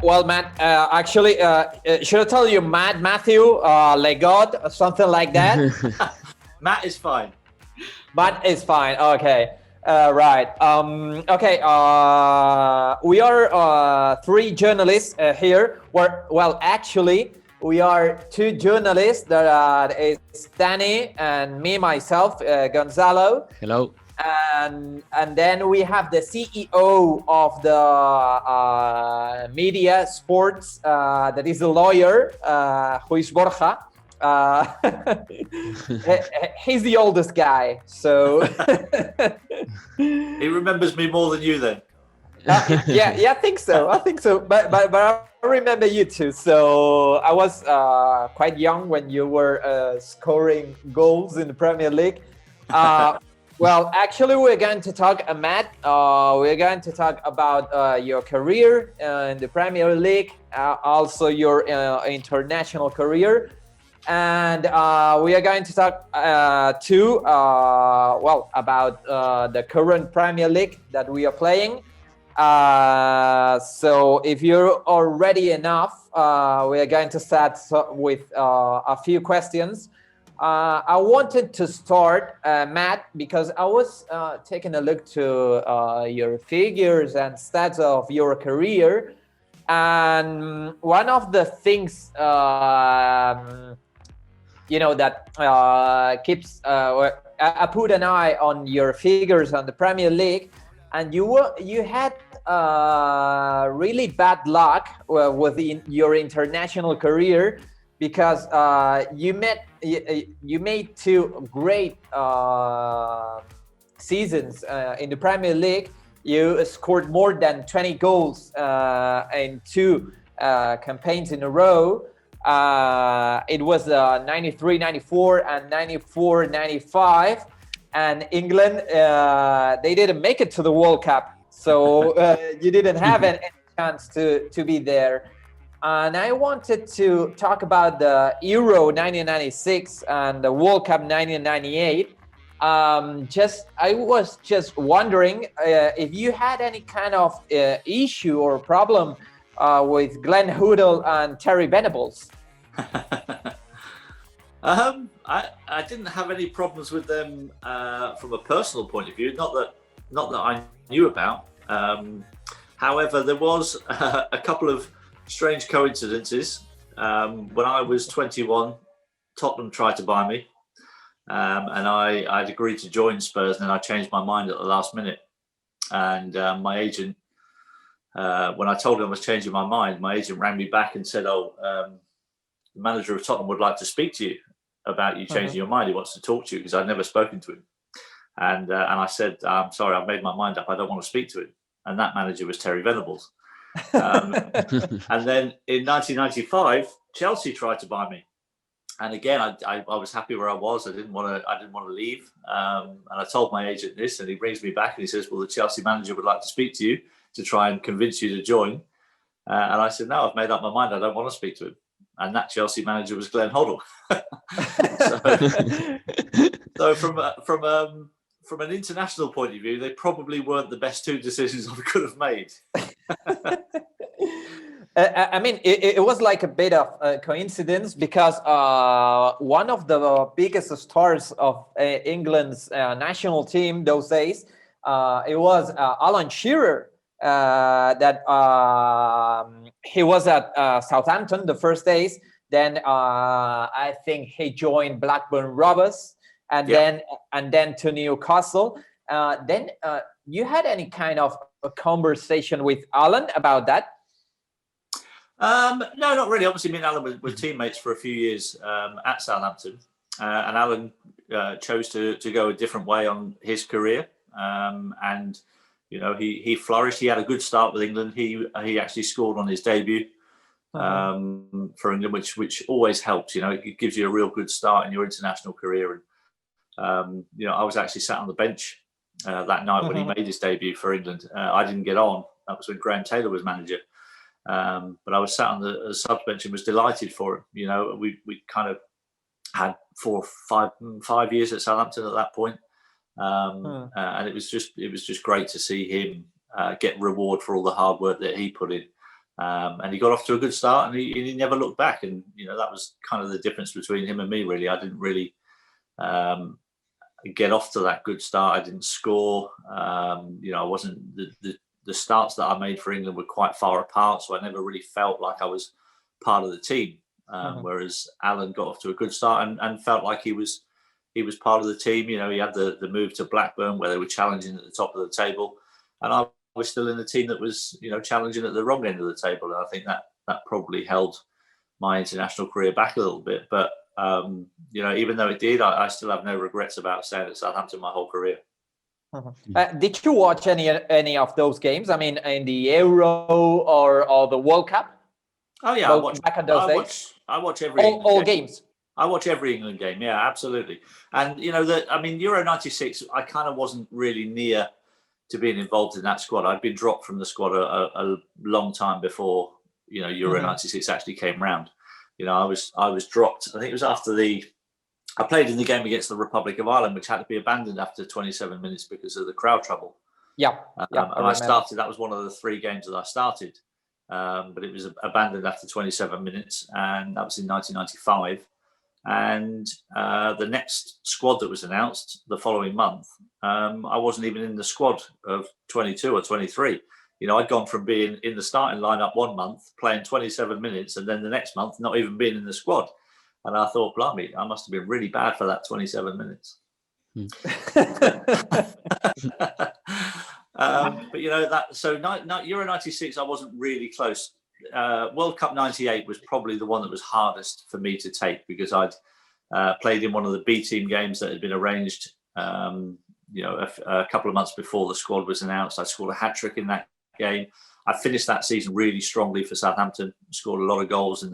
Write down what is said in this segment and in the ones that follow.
Well, Matt, actually, should I tell you Matt, Matthew, Legod, or something like that? Matt is fine. Matt is fine. Okay. Right. Okay. We are three journalists here. Well, actually, we are two journalists. That is Danny and me, myself, Gonzalo. Hello. And then we have the CEO of the media sports, that is a lawyer, who is Borja. He's the oldest guy, so He remembers me more than you then. yeah, I think so. But I remember you too. So I was quite young when you were scoring goals in the Premier League. Well, actually, we're going to talk, Matt. We're going to talk about your career in the Premier League, also your international career, and we are going to talk too, about the current Premier League that we are playing. So, if you're already enough, we are going to start with a few questions. I wanted to start, Matt, because I was taking a look to your figures and stats of your career, and one of the things that keeps I put an eye on your figures on the Premier League, and you had really bad luck with your international career, because you made two great seasons in the Premier League. You scored more than 20 goals in two campaigns in a row. It was 93-94 and 94-95, and England, they didn't make it to the World Cup, so you didn't have any chance to be there. And I wanted to talk about the Euro 1996 and the World Cup 1998. I was just wondering if you had any kind of issue or problem with Glenn Hoddle and Terry Venables. I didn't have any problems with them from a personal point of view. Not that I knew about. However, there was a couple of strange coincidences. When I was 21, Tottenham tried to buy me, and I'd agreed to join Spurs, and then I changed my mind at the last minute. And my agent, when I told him I was changing my mind, my agent rang me back and said, the manager of Tottenham would like to speak to you about you changing your mind. He wants to talk to you, because I'd never spoken to him. And I said, I'm sorry, I've made my mind up. I don't want to speak to him. And that manager was Terry Venables. And then in 1995, Chelsea tried to buy me, and again I was happy where I was. I didn't want to leave, and I told my agent this, and he brings me back and he says, well, the Chelsea manager would like to speak to you to try and convince you to join. And I said, no, I've made up my mind, I don't want to speak to him. And that Chelsea manager was Glenn Hoddle. So from an international point of view, they probably weren't the best two decisions I could have made. I mean, it was like a bit of a coincidence, because one of the biggest stars of England's national team those days, it was Alan Shearer. That he was at Southampton the first days. Then I think he joined Blackburn Rovers, and then to Newcastle. Then you had any kind of a conversation with Alan about that? No, not really. Obviously, me and Alan were teammates for a few years at Southampton, and Alan chose to go a different way on his career, and he flourished. He had a good start with England. He actually scored on his debut for England, which always helps. It gives you a real good start in your international career. And I was actually sat on the bench that night when he made his debut for England. I didn't get on. That was when Graham Taylor was manager. But I was sat on the sub bench and was delighted for him. We kind of had 4 or 5 years at Southampton at that point. And it was just great to see him get reward for all the hard work that he put in. And he got off to a good start, and he never looked back. And that was kind of the difference between him and me. Really, I didn't really get off to that good start. I didn't score. I wasn't the starts that I made for England were quite far apart, so I never really felt like I was part of the team. Whereas Alan got off to a good start and felt like he was part of the team. He had the move to Blackburn where they were challenging at the top of the table, and I was still in the team that was challenging at the wrong end of the table. And I think that probably held my international career back a little bit. But even though it did, I still have no regrets about staying at Southampton my whole career. Did you watch any of those games? I mean, in the Euro or the World Cup? Oh yeah, back in those days. I watch every all games. I watch every England game. Yeah, absolutely. And Euro '96, I kind of wasn't really near to being involved in that squad. I'd been dropped from the squad a long time before Euro '96 actually came round. I was dropped. I think it was after I played in the game against the Republic of Ireland, which had to be abandoned after 27 minutes because of the crowd trouble. Yeah. And I started. That was one of the 3 games that I started, but it was abandoned after 27 minutes, and that was in 1995. And the next squad that was announced the following month, I wasn't even in the squad of 22 or 23. I'd gone from being in the starting lineup one month, playing 27 minutes, and then the next month not even being in the squad. And I thought, blimey, I must have been really bad for that 27 minutes. But so Euro '96, I wasn't really close. World Cup '98 was probably the one that was hardest for me to take, because I'd played in one of the B team games that had been arranged. A couple of months before the squad was announced. I scored a hat-trick in that game. I finished that season really strongly for Southampton. Scored a lot of goals in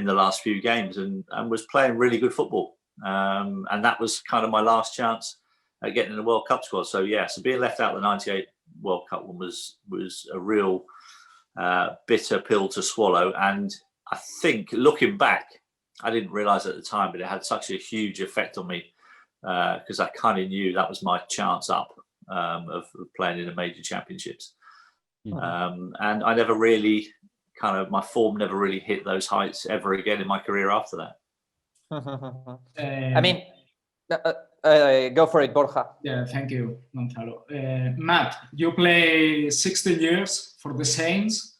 the last few games, and was playing really good football. And that was kind of my last chance at getting in the World Cup squad. So being left out of the '98 World Cup one was a real bitter pill to swallow. And I think, looking back, I didn't realise at the time, but it had such a huge effect on me, because I kind of knew that was my chance up of playing in the major championships. And I never really my form never really hit those heights ever again in my career after that. I mean, go for it, Borja. Yeah, thank you, Gonzalo. Matt, you play 16 years for the Saints.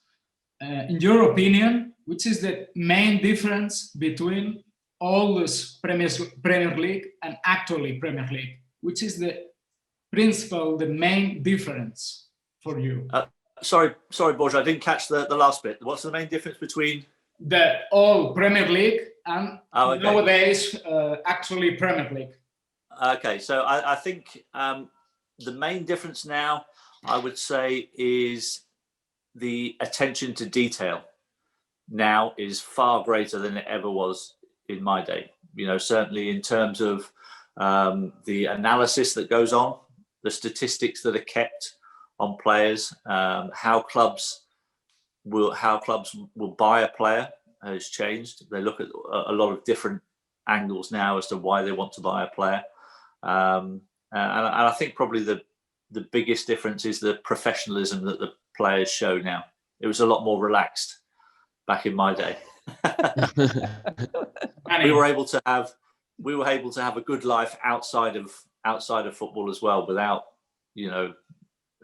In your opinion, which is the main difference between old Premier League and actually Premier League? Which is the main difference for you? Sorry, Borja, I didn't catch the last bit. What's the main difference between the old Premier League and nowadays actually Premier League? Okay, so I think the main difference now, I would say, is the attention to detail now is far greater than it ever was in my day. Certainly in terms of the analysis that goes on, the statistics that are kept on players, how clubs will buy a player has changed. They look at a lot of different angles now as to why they want to buy a player. And I think probably the biggest difference is the professionalism that the players show now. It was a lot more relaxed back in my day. we were able to have a good life outside of football as well, without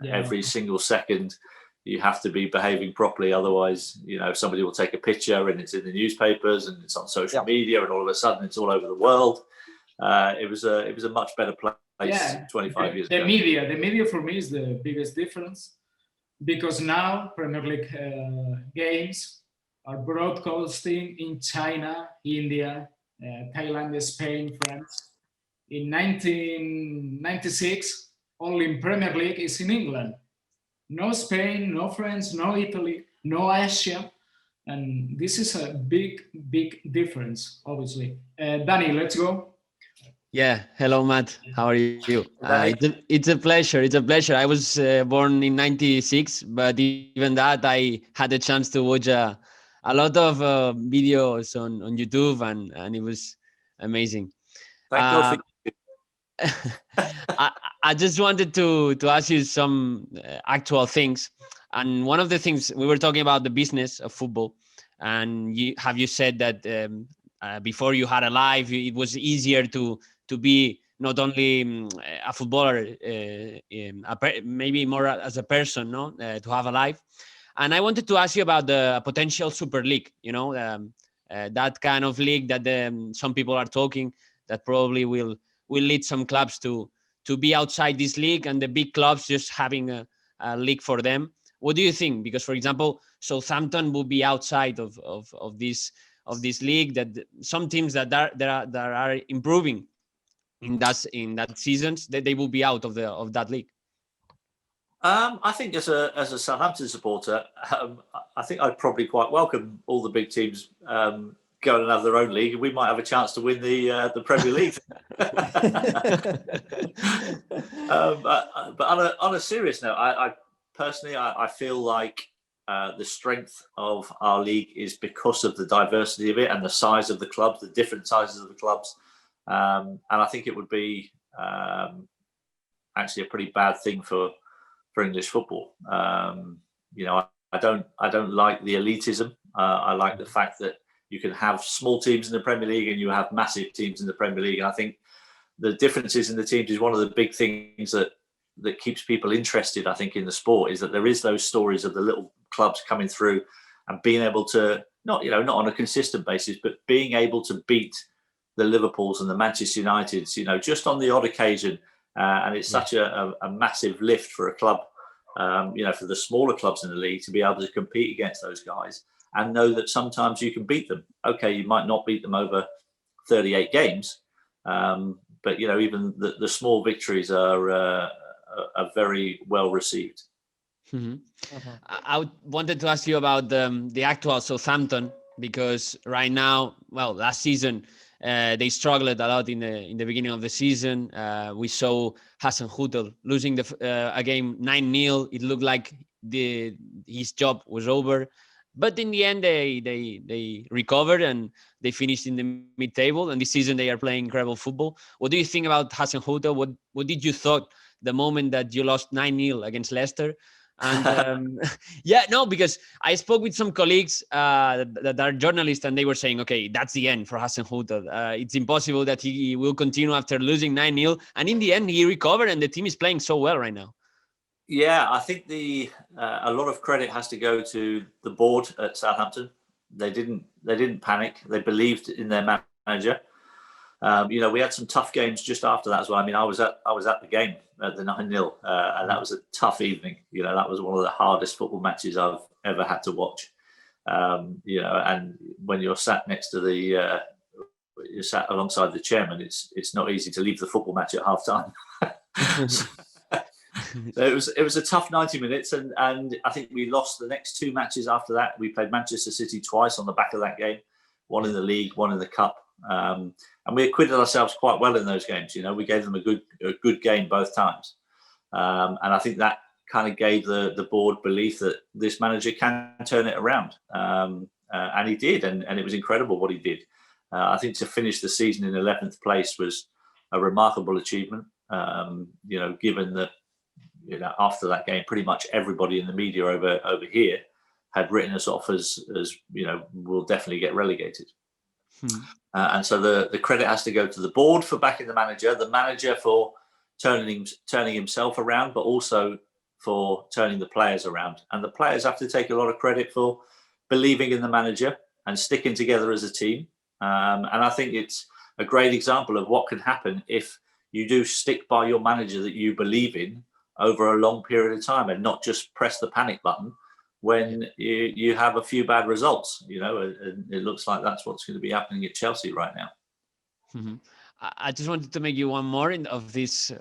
every single second you have to be behaving properly, otherwise somebody will take a picture and it's in the newspapers and it's on social media, and all of a sudden it's all over the world. It was a much better place 25 years ago. The media for me is the biggest difference, because now Premier League games are broadcasting in China, India, Thailand, Spain, France. In 1996, only in Premier League is in England. No Spain, no France, no Italy, no Asia. And this is a big, big difference, obviously. Danny, let's go. Yeah, hello, Matt. How are you? It's a pleasure. It's a pleasure. I was born in '96, but even that, I had a chance to watch a lot of videos on YouTube, and it was amazing. Thank God for I just wanted to ask you some actual things. And one of the things we were talking about the business of football, and you said that before you had a life, it was easier to be not only a footballer, maybe more as a person, no, to have a life. And I wanted to ask you about the potential Super League. That kind of league that some people are talking that probably will lead some clubs to be outside this league, and the big clubs just having a league for them. What do you think? Because, for example, Southampton will be outside of this league. That some teams that are improving in that seasons, that they will be out of that league. I think as a Southampton supporter, I think I'd probably quite welcome all the big teams go and have their own league, and we might have a chance to win the Premier League. But on a serious note, I personally feel like the strength of our league is because of the diversity of it and the size of the clubs, the different sizes of the clubs, and I think it would be actually a pretty bad thing for English football. I don't like the elitism. I like the fact that you can have small teams in the Premier League and you have massive teams in the Premier League. And I think the differences in the teams is one of the big things that keeps people interested, I think, in the sport, is that there is those stories of the little clubs coming through and being able to, not on a consistent basis, but being able to beat the Liverpools and the Manchester Uniteds, just on the odd occasion. And it's such a massive lift for a club, for the smaller clubs in the league to be able to compete against those guys and know that sometimes you can beat them. Okay, you might not beat them over 38 games, but even the small victories are very well received. Mm-hmm. I wanted to ask you about the actual Southampton, because right now, last season they struggled a lot in the beginning of the season. We saw Hassan Hutel losing a game 9-0. It looked like his job was over, but in the end they recovered and they finished in the mid-table. And this season they are playing incredible football. What do you think about Hassan Hutel? What did you thought the moment that you lost 9-0 against Leicester? And because I spoke with some colleagues that are journalists, and they were saying, okay, that's the end for Hassan Hutel. It's impossible that he will continue after losing 9-0. And in the end, he recovered, and the team is playing so well right now. Yeah, I think a lot of credit has to go to the board at Southampton. They didn't panic. They believed in their manager. We had some tough games just after that as well. I mean, I was at the game at the 9-0, and that was a tough evening. That was one of the hardest football matches I've ever had to watch. And when you're sat next to you're sat alongside the chairman, it's not easy to leave the football match at half time. It was a tough 90 minutes, and I think we lost the next two matches after that. We played Manchester City twice on the back of that game, one in the league, one in the cup. And we acquitted ourselves quite well in those games. We gave them a good game both times. And I think that kind of gave the board belief that this manager can turn it around. And he did, and it was incredible what he did. I think to finish the season in 11th place was a remarkable achievement, given that, after that game, pretty much everybody in the media over here had written us off as we'll definitely get relegated. And so the credit has to go to the board for backing the manager for turning himself around, but also for turning the players around. And the players have to take a lot of credit for believing in the manager and sticking together as a team. And I think it's a great example of what can happen if you do stick by your manager that you believe in over a long period of time, and not just press the panic button when you have a few bad results, and it looks like that's what's going to be happening at Chelsea right now. Mm-hmm. I just wanted to make you one more of these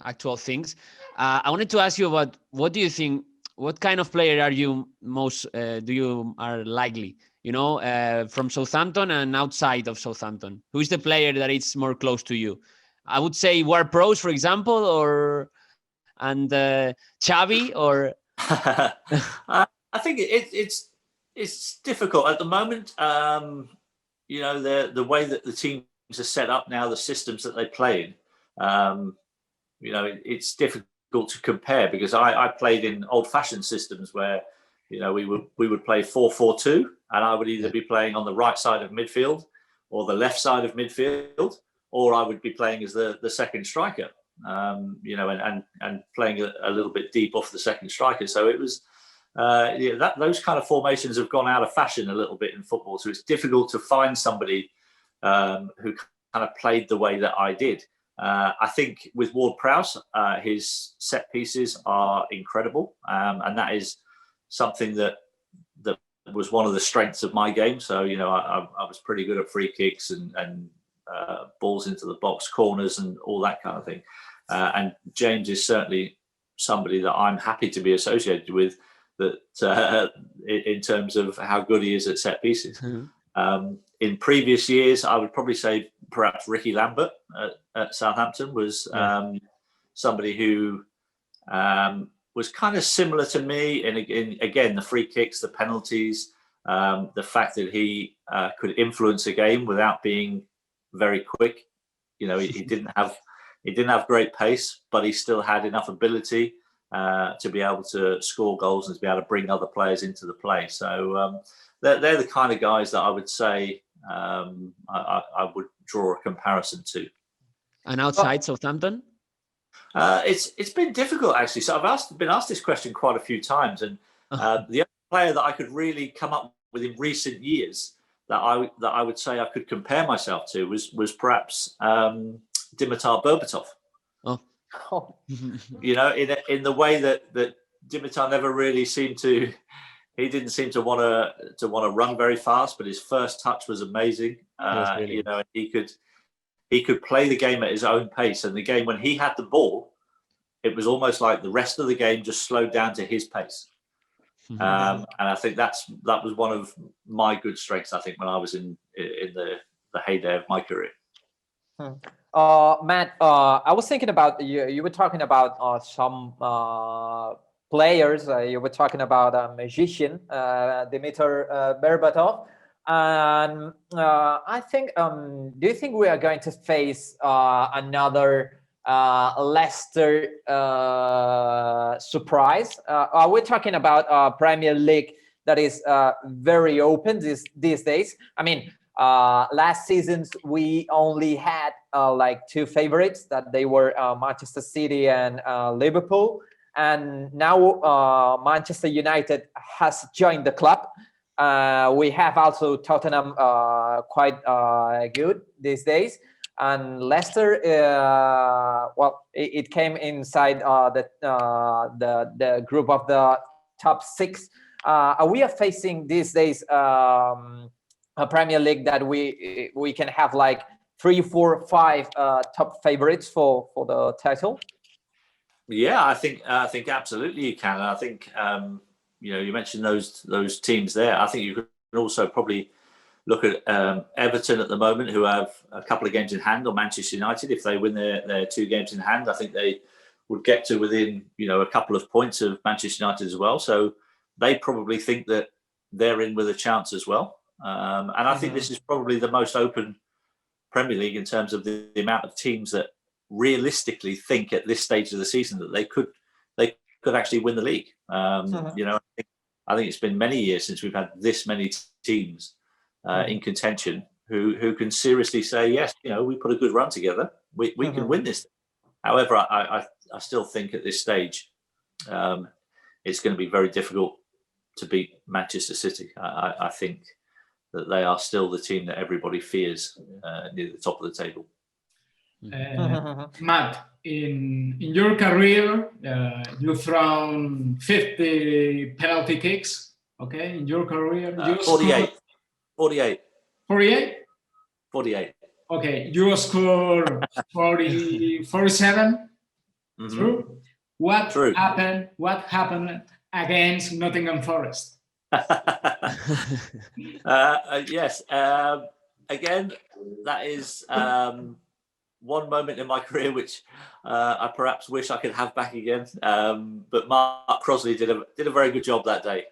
actual things. I wanted to ask you about, what do you think, what kind of player are you most, are likely, from Southampton and outside of Southampton? Who is the player that is more close to you? I would say Ward Prowse, for example, and Xavi, or... I think it's difficult at the moment. The way that the teams are set up now, the systems that they play in, it's difficult to compare because I played in old-fashioned systems where, you know, we would play 4-4-2, and I would either be playing on the right side of midfield or the left side of midfield, or I would be playing as the second striker, you know, and playing a little bit deep off the second striker. So it was, those kind of formations have gone out of fashion a little bit in football. So it's difficult to find somebody who kind of played the way that I did. I think with Ward-Prowse, his set pieces are incredible, and that is something that was one of the strengths of my game. So, you know, I was pretty good at free kicks and balls into the box, corners, and all that kind of thing. And James is certainly somebody that I'm happy to be associated with, that in terms of how good he is at set pieces. In previous years, I would probably say perhaps Ricky Lambert at Southampton was somebody who was kind of similar to me. And again, the free kicks, the penalties, the fact that he could influence a game without being very quick. You know, he didn't have great pace, but he still had enough ability to be able to score goals and to be able to bring other players into the play. So they're the kind of guys that I would say I would draw a comparison to. And outside Southampton? It's been difficult, actually. So I've been asked this question quite a few times, and the other player that I could really come up with in recent years that I would say I could compare myself to was perhaps Dimitar Berbatov. Oh. You know, in the way that Dimitar never really seemed to. He didn't seem to want to run very fast, but his first touch was amazing. You know, he could play the game at his own pace, and the game when he had the ball, it was almost like the rest of the game just slowed down to his pace. And I think that was one of my good strengths. I think when I was in the heyday of my career. Matt, I was thinking about you were talking about some players. You were talking about a magician, Dimitar Berbatov, and I think. Do you think we are going to face another Leicester surprise? We're talking about Premier League that is very open these days. I mean, last seasons we only had like two favorites, that they were Manchester City and Liverpool. And now Manchester United has joined the club. We have also Tottenham quite good these days. And Leicester, well, it came inside the group of the top six. We are facing these days a Premier League that we can have like 3, 4, 5 top favorites for the title. Yeah, I think absolutely you can. I think you know, you mentioned those teams there. I think you can also probably look at Everton at the moment, who have a couple of games in hand, or Manchester United. If they win their 2 games in hand, I think they would get to within, you know, a couple of points of Manchester United as well. So they probably think that they're in with a chance as well. And I think this is probably the most open Premier League in terms of the amount of teams that realistically think at this stage of the season that they could actually win the league. You know, I think it's been many years since we've had this many teams in contention who can seriously say, yes, you know, we put a good run together, we can win this. However, I still think at this stage it's going to be very difficult to beat Manchester City. I think that they are still the team that everybody fears near the top of the table. Matt, in your career, you've thrown 50 penalty kicks. Okay, in your career, 48. 48. Okay, you scored 47. True. What happened? What happened against Nottingham Forest? Yes. Again, that is one moment in my career which I perhaps wish I could have back again. But Mark Crosley did a very good job that day.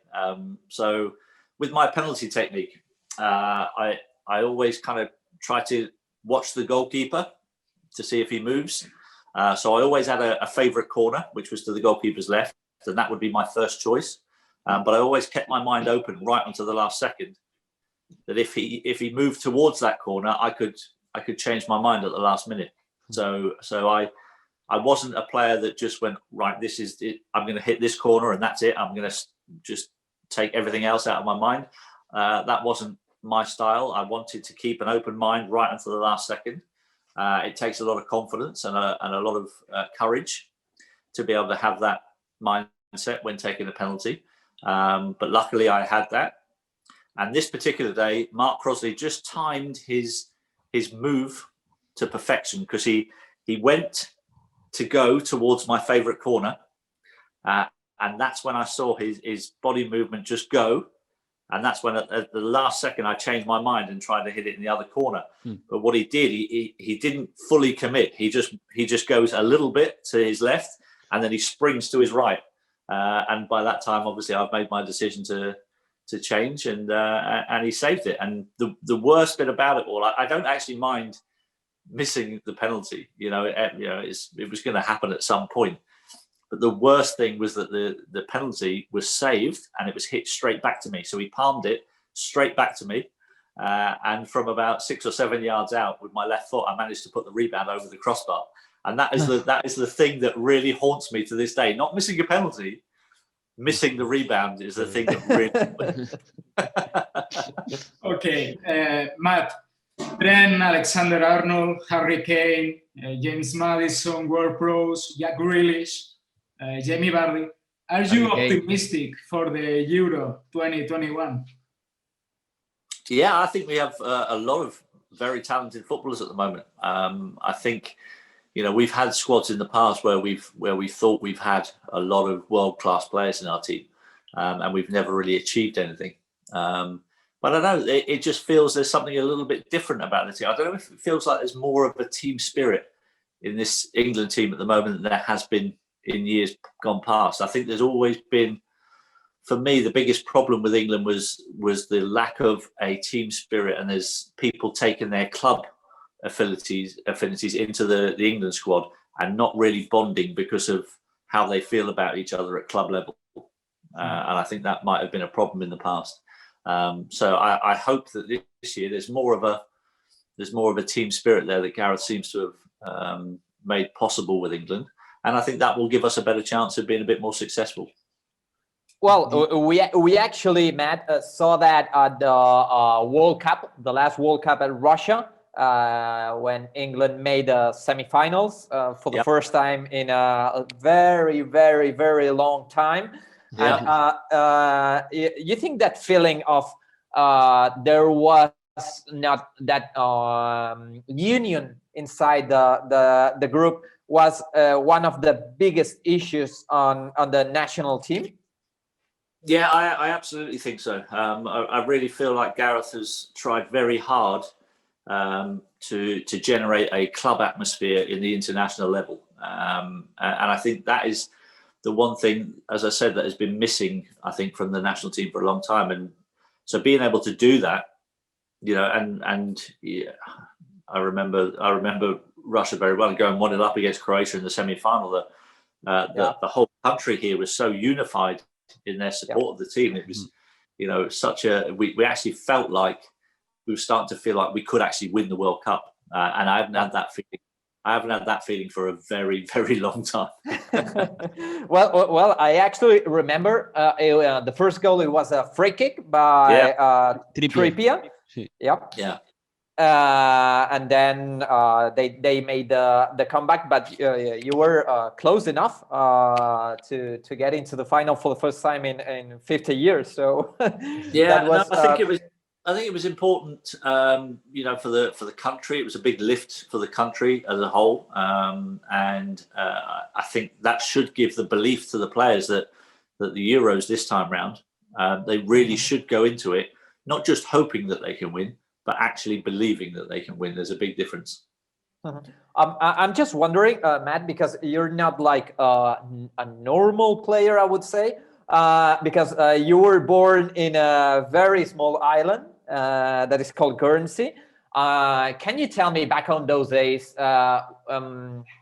So with my penalty technique, I always kind of try to watch the goalkeeper to see if he moves. So I always had a favourite corner, which was to the goalkeeper's left, and that would be my first choice. But I always kept my mind open right until the last second, that if he moved towards that corner, I could change my mind at the last minute. So I wasn't a player that just went, right, this is it, I'm going to hit this corner and that's it. I'm going to just take everything else out of my mind. That wasn't my style. I wanted to keep an open mind right until the last second. It takes a lot of confidence and a lot of courage to be able to have that mindset when taking a penalty. But luckily I had that. And this particular day, Mark Crosley just timed his move to perfection, because he went to go towards my favourite corner. And that's when I saw his body movement just go. And that's when at the last second I changed my mind and tried to hit it in the other corner. But what he did, he didn't fully commit. He just goes a little bit to his left and then he springs to his right. And by that time, obviously, I've made my decision to change, and he saved it. And the worst bit about it all, I don't actually mind missing the penalty. It was going to happen at some point. But the worst thing was that the penalty was saved and it was hit straight back to me. So he palmed it straight back to me. And from about 6 or 7 yards out with my left foot, I managed to put the rebound over the crossbar. And that is the thing that really haunts me to this day. Not missing a penalty, missing the rebound is the thing that really... Okay, Matt, Trent, Alexander-Arnold, Harry Kane, James Maddison, Ward-Prowse, Jack Grealish, Jamie Vardy. Are you optimistic for the Euro 2021? Yeah, I think we have a lot of very talented footballers at the moment. I think, we've had squads in the past where we thought we've had a lot of world-class players in our team, and we've never really achieved anything. But I don't know, it just feels there's something a little bit different about the team. I don't know if it feels like there's more of a team spirit in this England team at the moment than there has been in years gone past. I think there's always been, for me, the biggest problem with England was the lack of a team spirit, and there's people taking their club affinities into the England squad and not really bonding because of how they feel about each other at club level. And I think that might have been a problem in the past. So I hope that this year there's more of a team spirit there that Gareth seems to have made possible with England. And I think that will give us a better chance of being a bit more successful. Well, we actually, Matt, saw that at the World Cup, the last World Cup at Russia, when England made the semifinals for the first time in a very, very, very long time. Yeah. And you think that feeling of there was not that union inside the group was one of the biggest issues on the national team? Yeah, I absolutely think so. I really feel like Gareth has tried very hard to generate a club atmosphere in the international level. And I think that is the one thing, as I said, that has been missing, I think, from the national team for a long time. And so being able to do that, and yeah, I remember Russia very well, going 1-0 up against Croatia in the semi-final. The whole country here was so unified in their support of the team. It was, such a, we actually felt like we were starting to feel like we could actually win the World Cup. And I haven't had that feeling. I haven't had that feeling for a very, very long time. well, I actually remember the first goal. It was a free kick by Trippier. Yep. Yeah. And then they made the comeback, but you were close enough to get into the final for the first time in 50 years. So I think it was important, for the country. It was a big lift for the country as a whole, and I think that should give the belief to the players that the Euros this time round, they really should go into it not just hoping that they can win, but actually believing that they can win. There's a big difference. I'm just wondering, Matt, because you're not like a normal player, I would say, because you were born in a very small island that is called Guernsey. Can you tell me, back on those days,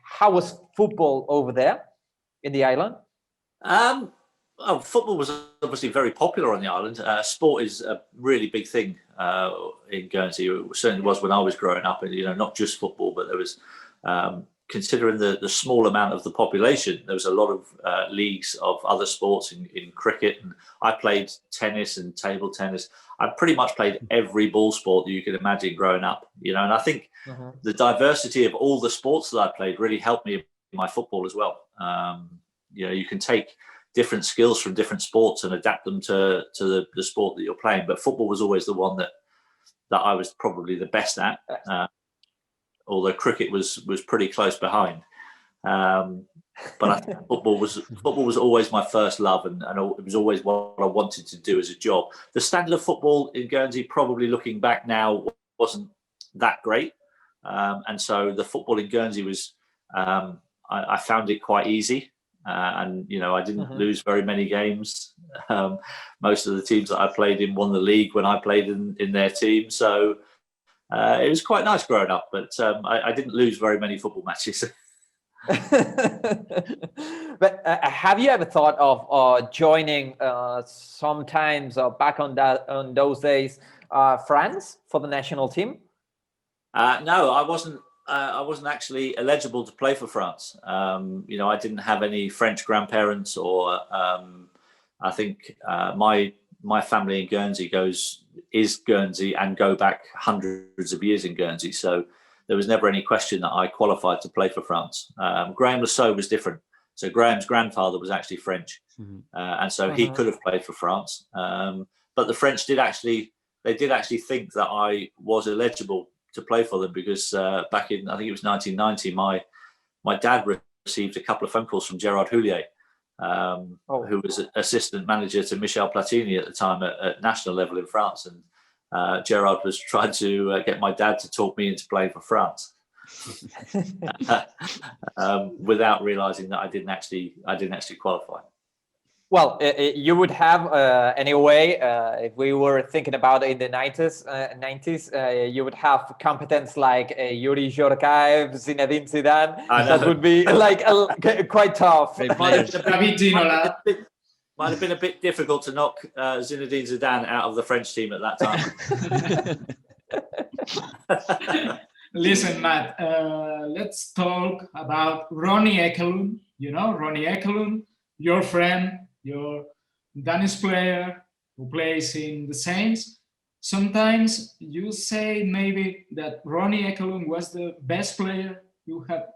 how was football over there in the island? Well, football was obviously very popular on the island. Sport is a really big thing in Guernsey. It certainly was when I was growing up, and not just football, but there was, considering the small amount of the population, there was a lot of leagues of other sports in cricket, and I played tennis and table tennis. I pretty much played every ball sport that you could imagine growing up, and I think the diversity of all the sports that I played really helped me in my football as well. You can take different skills from different sports and adapt them to the sport that you're playing. But football was always the one that I was probably the best at, although cricket was pretty close behind. But I think football was always my first love, and it was always what I wanted to do as a job. The standard of football in Guernsey, probably looking back now, wasn't that great. And so the football in Guernsey was, I found it quite easy. And I didn't lose very many games. Most of the teams that I played in won the league when I played in their team. So it was quite nice growing up, but I didn't lose very many football matches. But have you ever thought of joining sometimes or back on those days France for the national team? No, I wasn't. I wasn't actually eligible to play for France. I didn't have any French grandparents, or I think my family in Guernsey is Guernsey and go back hundreds of years in Guernsey. So there was never any question that I qualified to play for France. Graham Lasso was different. So Graham's grandfather was actually French, and so he could have played for France. But the French did actually think that I was eligible to play for them, because back in, I think it was 1990, my dad received a couple of phone calls from Gerard Houllier, who was assistant manager to Michel Platini at the time at national level in France, and Gerard was trying to get my dad to talk me into playing for France, without realising that I didn't actually qualify. Well, you would have anyway. If we were thinking about it in the 90s, you would have competence like Yuri Jorkaev, Zinedine Zidane. That would be quite tough. Might have been a bit difficult to knock Zinedine Zidane out of the French team at that time. Listen, Matt, let's talk about Ronnie Ekelund. Ronnie Ekelund, your friend, your Danish player who plays in the Saints. Sometimes you say maybe that Ronnie Ekelund was the best player you have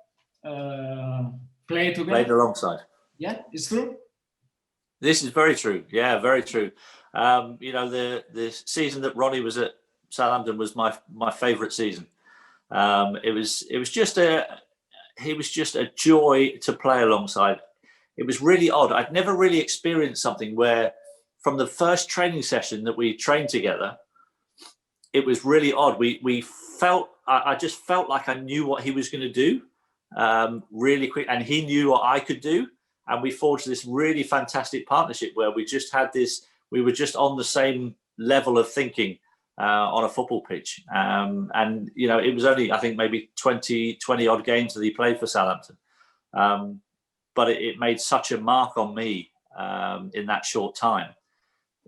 played together. Played alongside. Yeah, it's true. This is very true. Yeah, very true. The season that Ronnie was at Southampton was my favourite season. He was just a joy to play alongside. It was really odd. I'd never really experienced something where, from the first training session that we trained together, it was really odd. I just felt like I knew what he was going to do really quick, and he knew what I could do. And we forged this really fantastic partnership where we were just on the same level of thinking on a football pitch. And it was only, I think, maybe 20 odd games that he played for Southampton. But it made such a mark on me in that short time.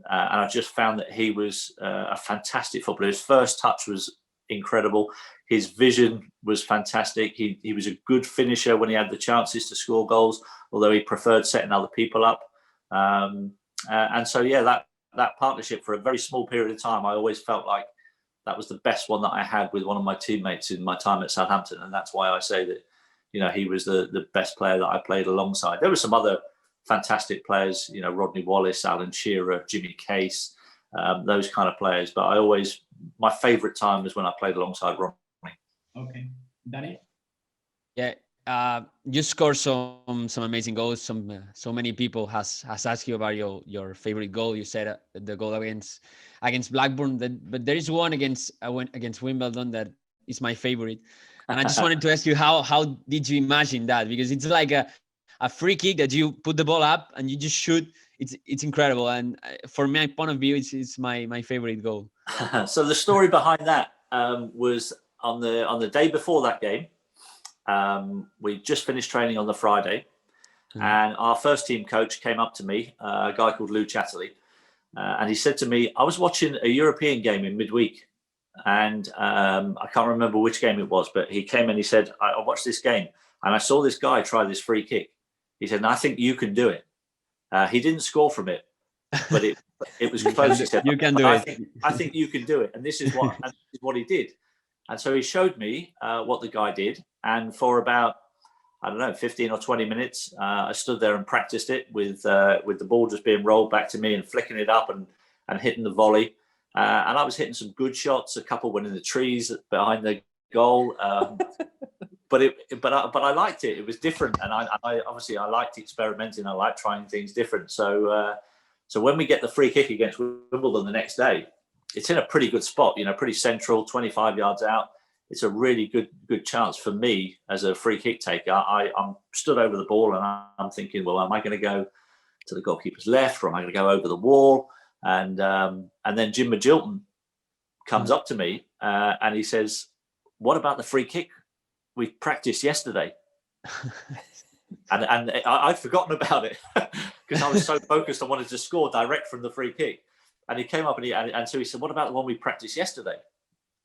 And I just found that he was a fantastic footballer. His first touch was incredible. His vision was fantastic. He was a good finisher when he had the chances to score goals, although he preferred setting other people up. And so, that partnership for a very small period of time, I always felt like that was the best one that I had with one of my teammates in my time at Southampton. And that's why I say that, he was the best player that I played alongside. There were some other fantastic players, Rodney Wallace, Alan Shearer, Jimmy Case, those kind of players. But my favourite time was when I played alongside Ronnie. Okay. Danny? Yeah, you scored some amazing goals. So many people has asked you about your favorite goal. You said the goal against Blackburn, but there is one against Wimbledon that is my favorite. And I just wanted to ask you, how did you imagine that? Because it's like a free kick that you put the ball up and you just shoot. It's incredible. And from my point of view, it's my favorite goal. So the story behind that was on the day before that game. we just finished training on the Friday, and our first team coach came up to me, a guy called Lou Chatterley, and he said to me, I was watching a European game in midweek, and I can't remember which game it was, but he came and he said, I watched this game and I saw this guy try this free kick. He said, and I think you can do it. He didn't score from it, but it was close. He said, you can do it. I think you can do it. And this is what he did. And so he showed me what the guy did. And for about, I don't know, 15 or 20 minutes, I stood there and practiced it with the ball just being rolled back to me and flicking it up and hitting the volley. And I was hitting some good shots. A couple went in the trees behind the goal. But I liked it. It was different, and I obviously I liked experimenting. I liked trying things different. So when we get the free kick against Wimbledon the next day, it's in a pretty good spot. Pretty central, 25 yards out. It's a really good chance for me as a free kick taker. I'm stood over the ball and I'm thinking, well, am I going to go to the goalkeeper's left, or am I going to go over the wall? And then Jim Magilton comes up to me and he says, "What about the free kick we practiced yesterday?" and I'd forgotten about it because I was so focused. I wanted to score direct from the free kick. And he came up and so he said, "What about the one we practiced yesterday?"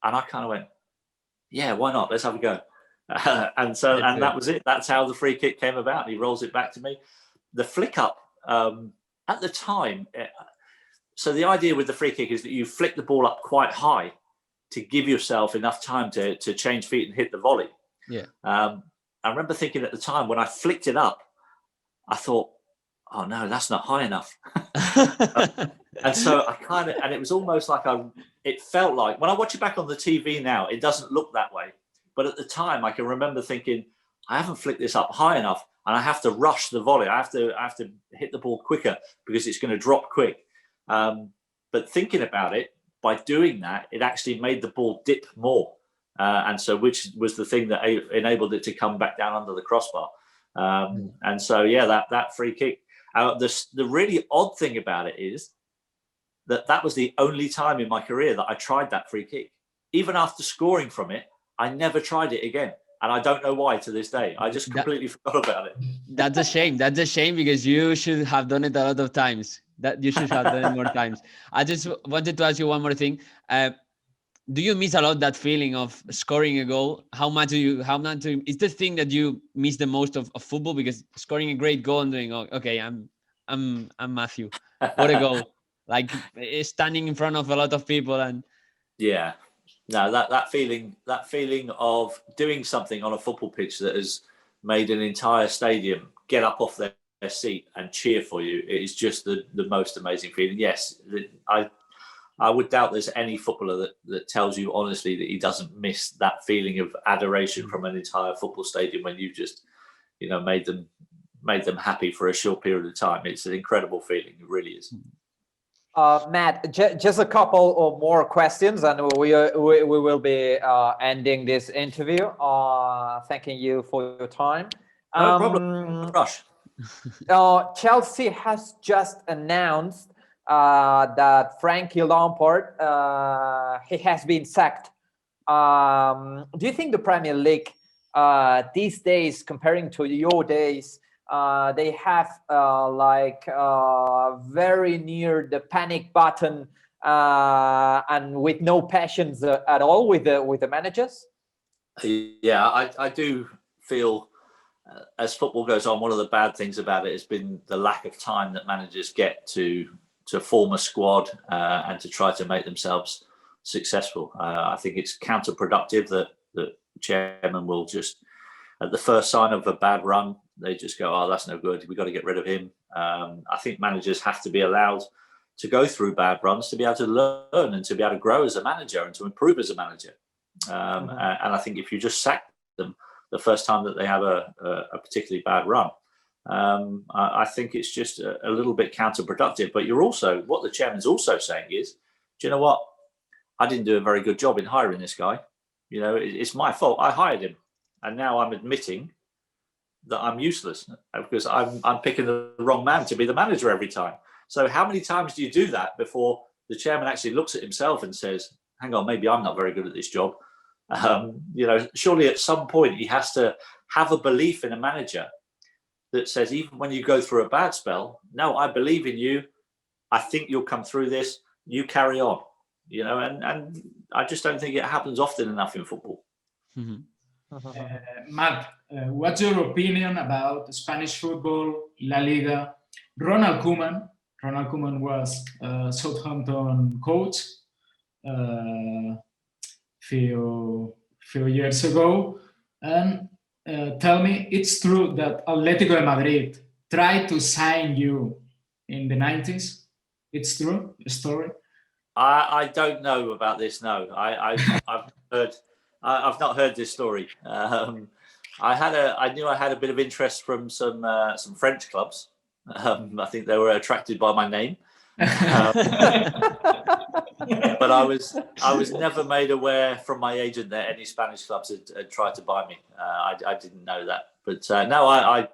And I kind of went, "Yeah, why not? Let's have a go." And that was it. That's how the free kick came about. He rolls it back to me. The flick up at the time. So the idea with the free kick is that you flick the ball up quite high to give yourself enough time to change feet and hit the volley. Yeah. I remember thinking at the time when I flicked it up, I thought, "Oh no, that's not high enough." And so and it was almost like it felt like, when I watch it back on the TV now, it doesn't look that way. But at the time, I can remember thinking, I haven't flicked this up high enough, and I have to rush the volley. I have to hit the ball quicker because it's going to drop quick. But thinking about it, by doing that, it actually made the ball dip more. And so, which was the thing that enabled it to come back down under the crossbar. And so, yeah, that free kick. The really odd thing about it is that was the only time in my career that I tried that free kick. Even after scoring from it, I never tried it again. And I don't know why to this day. I just completely forgot about it. That's a shame. That's a shame, because you should have done it a lot of times. That you should have done it more times. I just wanted to ask you one more thing. Do you miss a lot that feeling of scoring a goal? How much is the thing that you miss the most of football? Because scoring a great goal and doing, "Oh, okay, I'm Matthew. What a goal." Like standing in front of a lot of people and yeah, no, that feeling of doing something on a football pitch that has made an entire stadium get up off their seat and cheer for you, it is just the most amazing feeling. Yes, I would doubt there's any footballer that tells you honestly that he doesn't miss that feeling of adoration from an entire football stadium when you've just made them happy for a short period of time. It's an incredible feeling. It really is. Matt, just a couple of more questions, and we will be ending this interview. Thanking you for your time. No problem. Rush. Chelsea has just announced that Frankie Lampard he has been sacked. Do you think the Premier League these days, comparing to your days, they have very near the panic button and with no patience at all with the managers? Yeah, I do feel as football goes on, one of the bad things about it has been the lack of time that managers get to form a squad and to try to make themselves successful. I think it's counterproductive that chairman will just, at the first sign of a bad run, they just go, "Oh, that's no good. We've got to get rid of him." I think managers have to be allowed to go through bad runs to be able to learn and to be able to grow as a manager and to improve as a manager. And I think if you just sack them the first time that they have a particularly bad run, I think it's just a little bit counterproductive. But what the chairman's also saying is, do you know what? I didn't do a very good job in hiring this guy. It's my fault. I hired him. And now I'm admitting that I'm useless because I'm picking the wrong man to be the manager every time. So how many times do you do that before the chairman actually looks at himself and says, "Hang on, maybe I'm not very good at this job. Surely at some point he has to have a belief in a manager that says, even when you go through a bad spell, no, I believe in you. I think you'll come through this. You carry on, and I just don't think it happens often enough in football. Mhm. Matt, what's your opinion about Spanish football, La Liga? Ronald Koeman was Southampton coach few years ago, and tell me, it's true that Atletico de Madrid tried to sign you in the 90s? It's true, a story? I don't know about this. No, I've not heard this story. I knew I had a bit of interest from some French clubs. I think they were attracted by my name, but I was never made aware from my agent that any Spanish clubs had tried to buy me. I didn't know that, but no, I've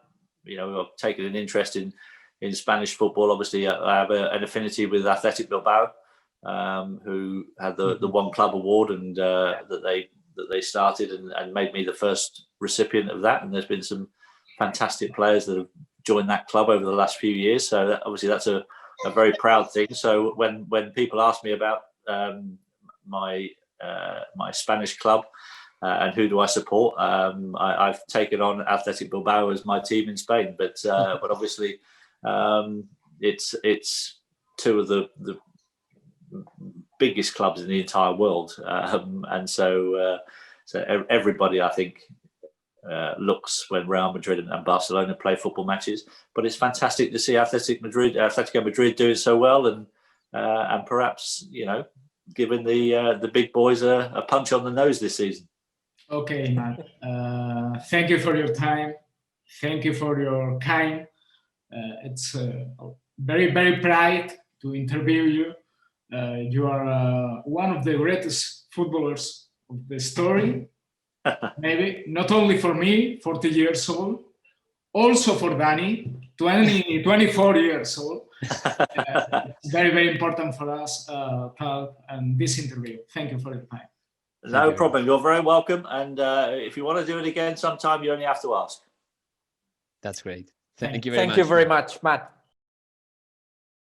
taken an interest in Spanish football. Obviously, I have an affinity with Athletic Bilbao, who had the One Club Award, and that they started and made me the first recipient of that. And there's been some fantastic players that have joined that club over the last few years. So obviously that's a very proud thing. So when people ask me about my Spanish club and who do I support, I've taken on Athletic Bilbao as my team in Spain. But obviously it's two of the biggest clubs in the entire world, and so everybody, I think, looks when Real Madrid and Barcelona play football matches. But it's fantastic to see Atletico Madrid doing so well, and perhaps giving the big boys a punch on the nose this season. Okay, Matt. Thank you for your time. Thank you for your kind. It's very, very proud to interview you. You are one of the greatest footballers of the story. Maybe not only for me, 40 years old, also for Danny, 24 years old. It's very, very important for us, Tal, and this interview. Thank you for your time. No problem. You're very welcome. And if you want to do it again sometime, you only have to ask. That's great. Thank you very much. Thank you very much, Matt.